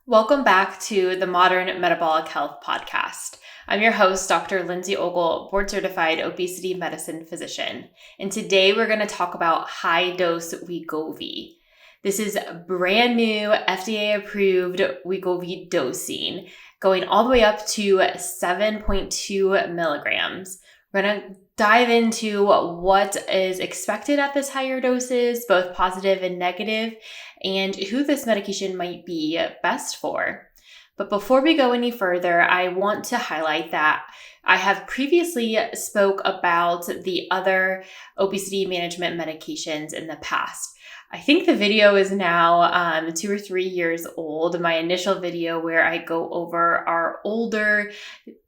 Welcome back to the Modern Metabolic Health Podcast. I'm your host, Dr. Lindsay Ogle, board-certified obesity medicine physician. And today we're going to talk about high-dose Wegovy. This is brand new FDA-approved Wegovy dosing, going all the way up to 7.2 milligrams. We're going to dive into what is expected at this higher doses, both positive and negative, and who this medication might be best for. But before we go any further, I want to highlight that I have previously spoke about the other obesity management medications in the past. I think the video is now 2 or 3 years old. My initial video where I go over our older,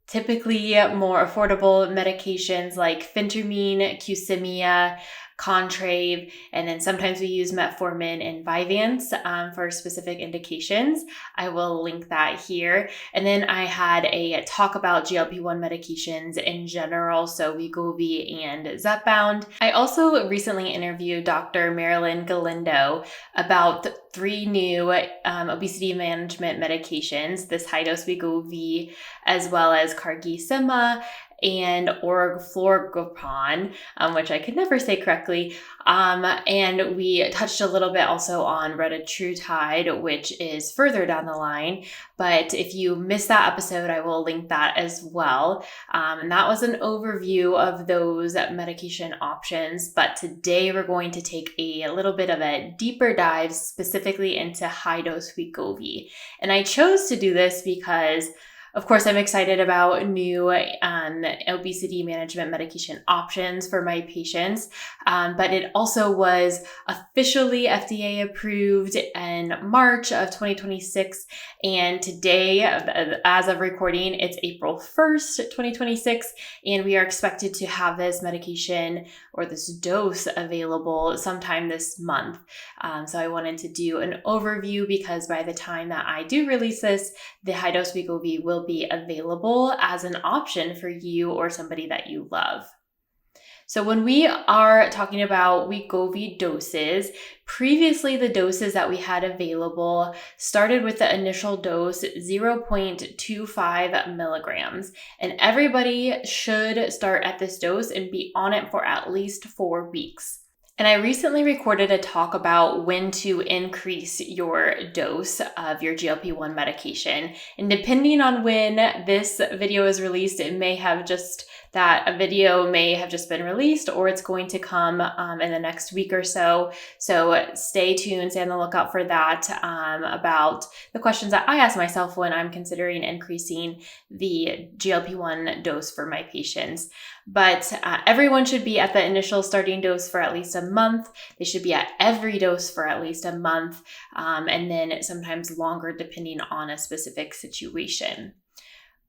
typically more affordable medications like phentermine, Qsymia, Contrave, and then sometimes we use metformin and Vyvanse for specific indications. I will link that here. And then I had a talk about GLP-1 medications in general, so Wegovy and Zepbound. I also recently interviewed Dr. Marilyn Galindo about 3 new obesity management medications, this high-dose Wegovy, as well as Cargisima and orforglipron, which I could never say correctly. And we touched a little bit also on retatrutide, which is further down the line. But if you missed that episode, I will link that as well. And that was an overview of those medication options. But today we're going to take a little bit of a deeper dive specifically into high-dose Wegovy. And I chose to do this because of course, I'm excited about new obesity management medication options for my patients, but it also was officially FDA approved in March of 2026, and today, as of recording, it's April 1st, 2026, and we are expected to have this medication or this dose available sometime this month. So I wanted to do an overview because by the time that I do release this, the high-dose Wegovy will be available as an option for you or somebody that you love. So when we are talking about Wegovy doses, previously the doses that we had available started with the initial dose 0.25 milligrams, and everybody should start at this dose and be on it for at least 4 weeks. And I recently recorded a talk about when to increase your dose of your GLP-1 medication. And depending on when this video is released, it may have just that a video may have just been released, or it's going to come in the next week or so. So stay tuned, stay on the lookout for that about the questions that I ask myself when I'm considering increasing the GLP-1 dose for my patients. But everyone should be at the initial starting dose for at least a month. They should be at every dose for at least a month, and then sometimes longer depending on a specific situation.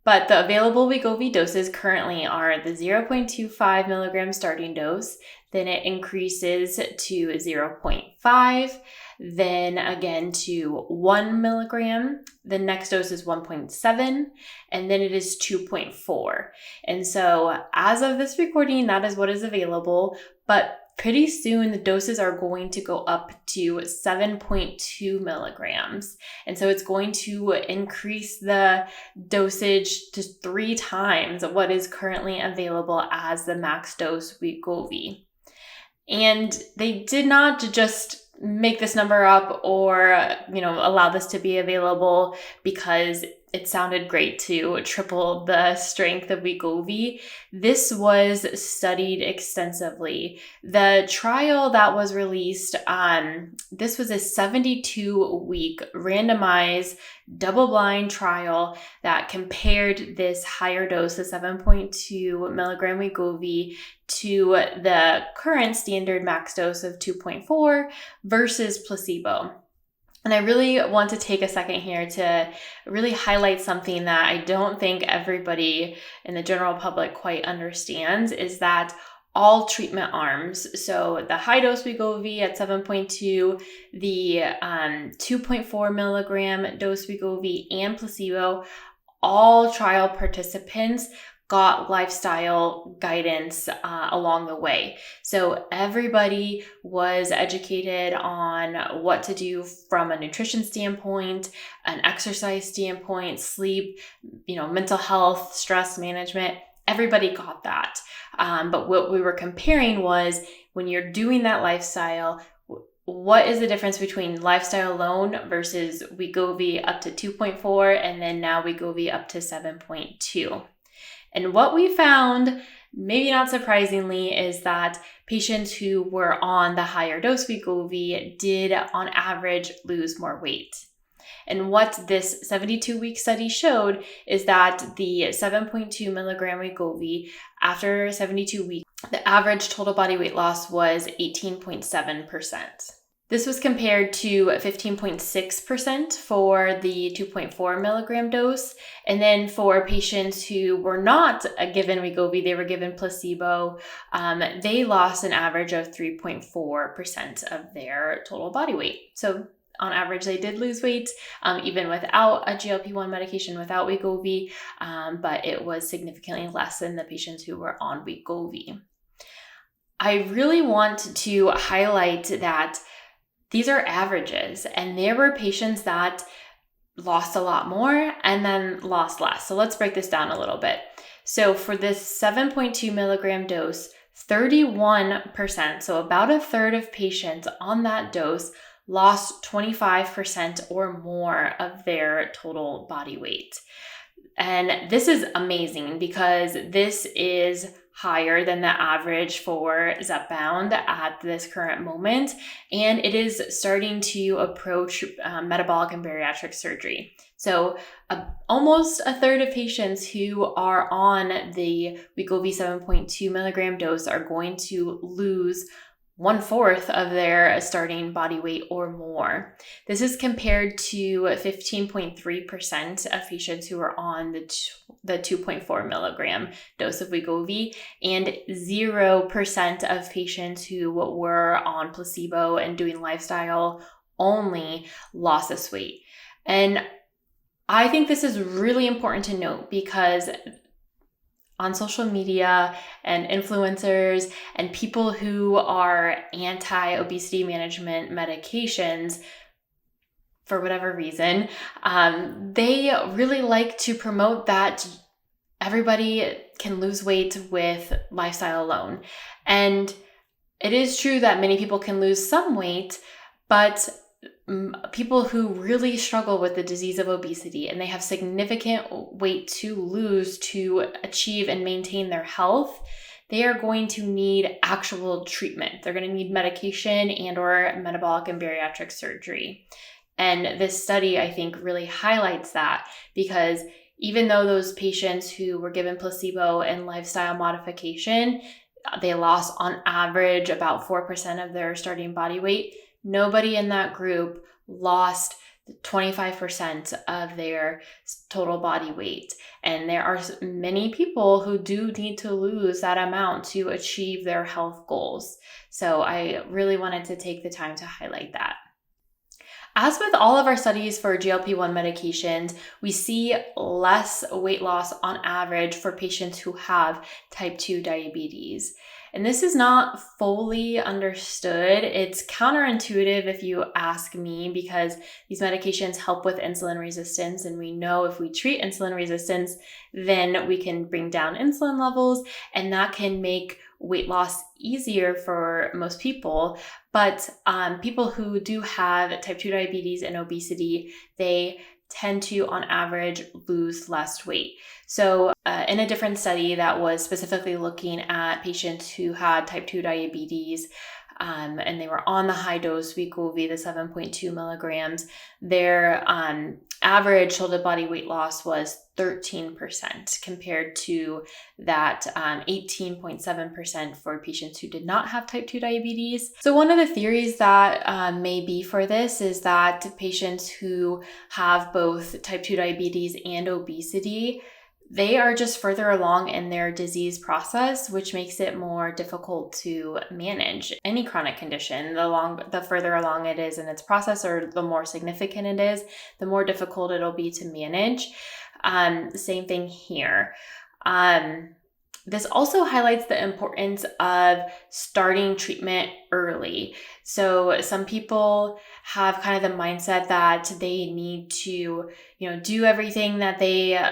But the available Wegovy doses currently are the 0.25 milligram starting dose, then it increases to 0.5, then again to 1 milligram. The next dose is 1.7, and then it is 2.4. And so as of this recording, that is what is available, but pretty soon the doses are going to go up to 7.2 milligrams. And so it's going to increase the dosage to 3 times what is currently available as the max dose Wegovy. And they did not just make this number up or, allow this to be available because it sounded great to triple the strength of Wegovy. This was studied extensively. The trial that was released, this was a 72-week randomized double-blind trial that compared this higher dose, the 7.2 milligram Wegovy, to the current standard max dose of 2.4 versus placebo. And I really want to take a second here to really highlight something that I don't think everybody in the general public quite understands, is that all treatment arms, so the high dose Wegovy at 7.2, the 2.4 milligram dose Wegovy, and placebo, all trial participants got lifestyle guidance along the way. So everybody was educated on what to do from a nutrition standpoint, an exercise standpoint, sleep, mental health, stress management. Everybody got that. But what we were comparing was when you're doing that lifestyle, what is the difference between lifestyle alone versus Wegovy up to 2.4 and then now Wegovy up to 7.2? And what we found, maybe not surprisingly, is that patients who were on the higher dose Wegovy did on average lose more weight. And what this 72-week study showed is that the 7.2 milligram Wegovy, after 72 weeks, the average total body weight loss was 18.7%. This was compared to 15.6% for the 2.4 milligram dose. And then for patients who were not given Wegovy, they were given placebo, they lost an average of 3.4% of their total body weight. So on average, they did lose weight, even without a GLP-1 medication, without Wegovy, but it was significantly less than the patients who were on Wegovy. I really want to highlight that these are averages, and there were patients that lost a lot more and then lost less. So let's break this down a little bit. So for this 7.2 milligram dose, 31%, so about a third of patients on that dose lost 25% or more of their total body weight. And this is amazing because this is higher than the average for Zepbound at this current moment, and it is starting to approach metabolic and bariatric surgery. So almost a third of patients who are on the Wegovy 7.2 milligram dose are going to lose 1/4 of their starting body weight or more. This is compared to 15.3% of patients who are on the 2.4 milligram dose of Wegovy, and 0% of patients who were on placebo and doing lifestyle only lost this weight. And I think this is really important to note because on social media and influencers and people who are anti-obesity management medications, for whatever reason, they really like to promote that everybody can lose weight with lifestyle alone. And it is true that many people can lose some weight, but people who really struggle with the disease of obesity and they have significant weight to lose to achieve and maintain their health, they are going to need actual treatment. They're going to need medication and or metabolic and bariatric surgery. And this study, I think, really highlights that because even though those patients who were given placebo and lifestyle modification, they lost on average about 4% of their starting body weight, nobody in that group lost 25% of their total body weight. And there are many people who do need to lose that amount to achieve their health goals. So I really wanted to take the time to highlight that. As with all of our studies for GLP-1 medications, we see less weight loss on average for patients who have type 2 diabetes. And this is not fully understood. It's counterintuitive if you ask me, because these medications help with insulin resistance. And we know if we treat insulin resistance, then we can bring down insulin levels, and that can make weight loss easier for most people. But people who do have type 2 diabetes and obesity, they tend to, on average, lose less weight. So in a different study that was specifically looking at patients who had type 2 diabetes, and they were on the high dose Wegovy, the 7.2 milligrams, their average total body weight loss was 13% compared to that 18.7% for patients who did not have type 2 diabetes. So one of the theories that may be for this is that patients who have both type 2 diabetes and obesity, they are just further along in their disease process, which makes it more difficult to manage any chronic condition. The further along it is in its process, or the more significant it is, the more difficult it'll be to manage. Same thing here. This also highlights the importance of starting treatment early. So some people have kind of the mindset that they need to, do everything that they,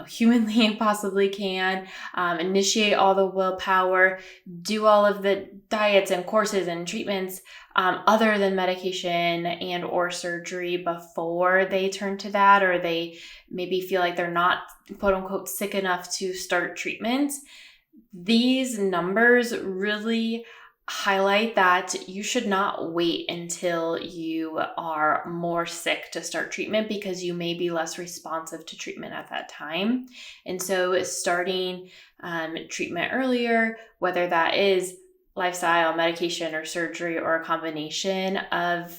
humanly possibly can, initiate all the willpower, do all of the diets and courses and treatments other than medication and or surgery before they turn to that, or they maybe feel like they're not quote unquote sick enough to start treatments. These numbers really highlight that you should not wait until you are more sick to start treatment, because you may be less responsive to treatment at that time. And so starting treatment earlier, whether that is lifestyle, medication, or surgery, or a combination of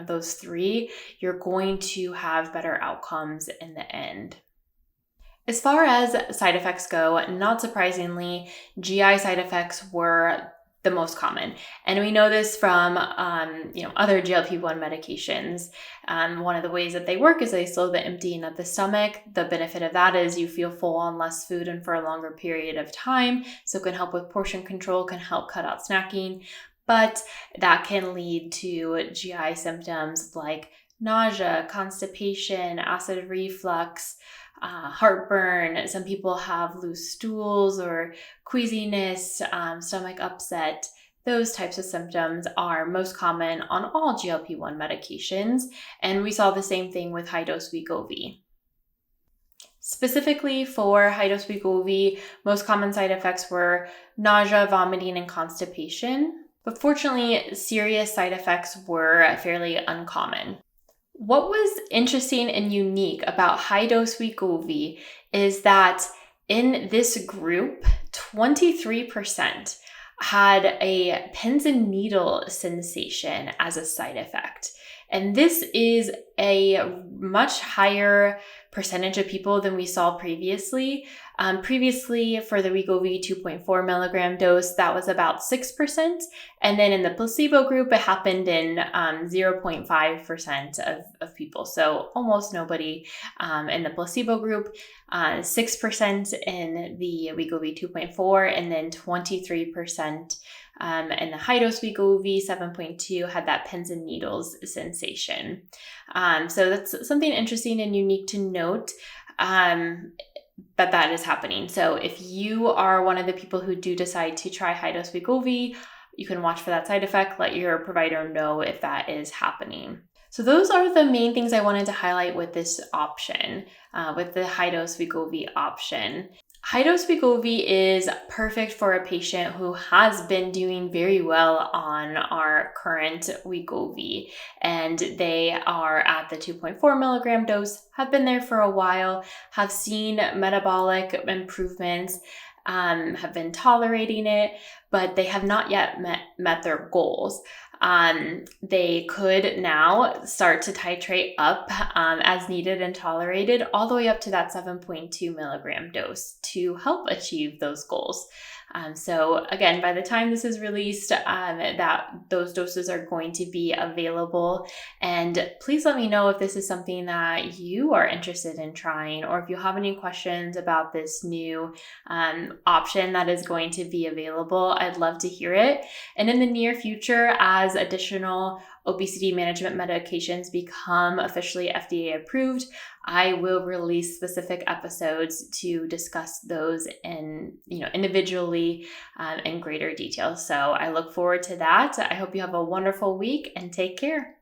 those three, you're going to have better outcomes in the end. As far as side effects go, not surprisingly, GI side effects were the most common. And we know this from, other GLP-1 medications. One of the ways that they work is they slow the emptying of the stomach. The benefit of that is you feel full on less food and for a longer period of time. So it can help with portion control, can help cut out snacking. But that can lead to GI symptoms like nausea, constipation, acid reflux, heartburn. Some people have loose stools or queasiness, stomach upset. Those types of symptoms are most common on all GLP-1 medications. And we saw the same thing with high-dose Wegovy. Specifically for high-dose Wegovy, most common side effects were nausea, vomiting, and constipation. But fortunately, serious side effects were fairly uncommon. What was interesting and unique about high-dose Wegovy is that in this group, 23% had a pins and needle sensation as a side effect. And this is a much higher percentage of people than we saw previously. Previously, for the Wegovy 2.4 milligram dose, that was about 6%. And then in the placebo group, it happened in 0.5% of people. So almost nobody in the placebo group, 6% in the Wegovy 2.4, and then 23% and the high-dose Wegovy 7.2 had that pins and needles sensation. So that's something interesting and unique to note, that is happening. So if you are one of the people who do decide to try high-dose Wegovy, you can watch for that side effect. Let your provider know if that is happening. So those are the main things I wanted to highlight with this option, with the high-dose Wegovy option. High-dose Wegovy is perfect for a patient who has been doing very well on our current Wegovy, and they are at the 2.4 milligram dose, have been there for a while, have seen metabolic improvements, have been tolerating it, but they have not yet met their goals. They could now start to titrate up as needed and tolerated all the way up to that 7.2 milligram dose to help achieve those goals. So again, by the time this is released, those doses are going to be available. And please let me know if this is something that you are interested in trying, or if you have any questions about this new option that is going to be available. I'd love to hear it. And in the near future, as additional obesity management medications become officially FDA approved, I will release specific episodes to discuss those individually in greater detail. So I look forward to that. I hope you have a wonderful week and take care.